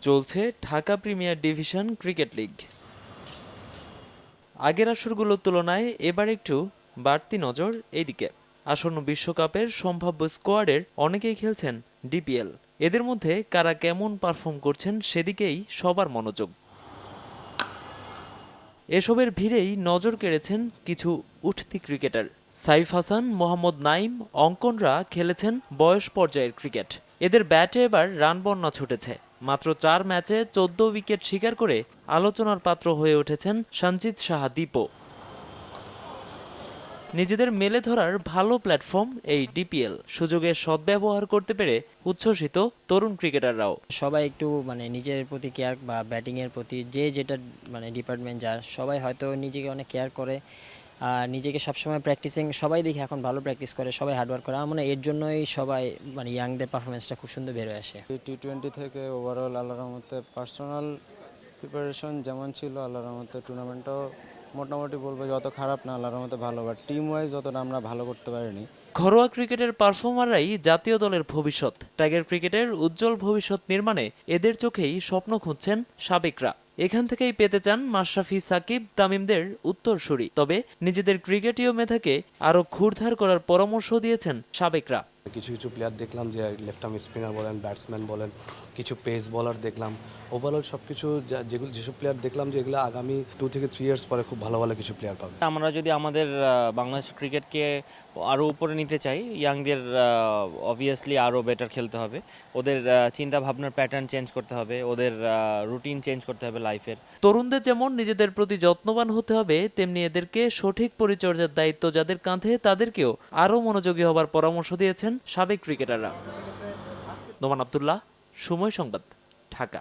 চলছে Dhaka premier division cricket league. আগের আসরগুলোর তুলনায় এবার একটু বাড়তি নজর এইদিকে। আসন্ন বিশ্বকাপের সম্ভাব্য স্কোয়াডের অনেকেই খেলছেন ডিপিএল। এদের মধ্যে কারা কেমন পারফর্ম করছেন সেদিকেই সবার মনোযোগ। এসবের ভিড়েই নজর কেড়েছেন কিছু উঠতি ক্রিকেটার। সাইফ হাসান, মোহাম্মদ নাইম, অঙ্কনরা খেলেছেন বয়স পর্যায়ের ক্রিকেট। এদের ব্যাটে এবার রান বন্যা ছুটেছে। মাত্র 4 ম্যাচে 14 উইকেট শিকার করে আলোচনার পাত্র হয়ে উঠেছেন সঞ্জিত সাহা দীপও। নিজেদের মেলে ধরার ভালো প্ল্যাটফর্ম এই ডিপিএল। সুযোগের সদ্ব্যবহার করতে পেরে উচ্ছ্বসিত তরুণ ক্রিকেটাররাও। সবাই একটু নিজের প্রতি কেয়ার বা ব্যাটিং এর প্রতি যে যেটা ডিপার্টমেন্ট যার সবাই হয়তো নিজেকে অনেক কেয়ার করে আর নিজেকে সবসময় প্র্যাকটিসিং সবাই দেখে এখন ভালো প্র্যাকটিস করে, সবাই হার্ডওয়ার্ক করে। আমার মনে হয় এর জন্যই সবাই ইয়াংদের পারফরমেন্সটা খুব সুন্দর বের হয়ে আসে। টি-20 থেকে ওভারঅল আল্লাহর রহমতে পার্সোনাল প্রিপারেশন যেমন ছিল, আল্লাহর রহমতে টুর্নামেন্টও মোটামুটি বলবো যত খারাপ না, আল্লাহর রহমতে ভালো, বাট টিম ওয়াইজ যতটা আমরা ভালো করতে পারিনি। ঘরোয়া ক্রিকেটের পারফর্মাররাই জাতীয় দলের ভবিষ্যৎ। টাইগার ক্রিকেটের উজ্জ্বল ভবিষ্যৎ নির্মাণে এদের চোখেই স্বপ্ন খুঁজছেন সাবেকরা। এখান থেকেই পেতে চান মাশরাফি, সাকিব, তামিমদের উত্তরসূরি। তবে নিজেদের ক্রিকেটীয় মেধাকে আরও ক্ষুরধার করার পরামর্শ দিয়েছেন সাবেকরা। কিছু কিছু প্লেয়ার দেখলাম যে লেফট আর্ম স্পিনার বলেন, ব্যাটসম্যান বলেন, কিছু পেস বলার দেখলাম। ওভারঅল সব কিছু যেসব প্লেয়ার দেখলাম যে এগুলো আগামী 2 থেকে 3 ইয়ার্স পরে খুব ভালো ভালো কিছু প্লেয়ার পাবে। আমরা যদি আমাদের বাংলাদেশ ক্রিকেটকে আরও উপরে নিতে চাই, ইয়াংদের অবভিয়াসলি আরও বেটার খেলতে হবে। ওদের চিন্তা ভাবনার প্যাটার্ন চেঞ্জ করতে হবে, ওদের রুটিন চেঞ্জ করতে হবে লাইফের। তরুণদের যেমন নিজেদের প্রতি যত্নবান হতে হবে, তেমনি এদেরকে সঠিক পরিচর্যার দায়িত্ব যাদের কাঁধে তাদেরকেও আরও মনোযোগী হবার পরামর্শ দিয়েছেন সাবেক ক্রিকেটাররা। নোমান আব্দুল্লাহ, সময় সংবাদ, ঢাকা।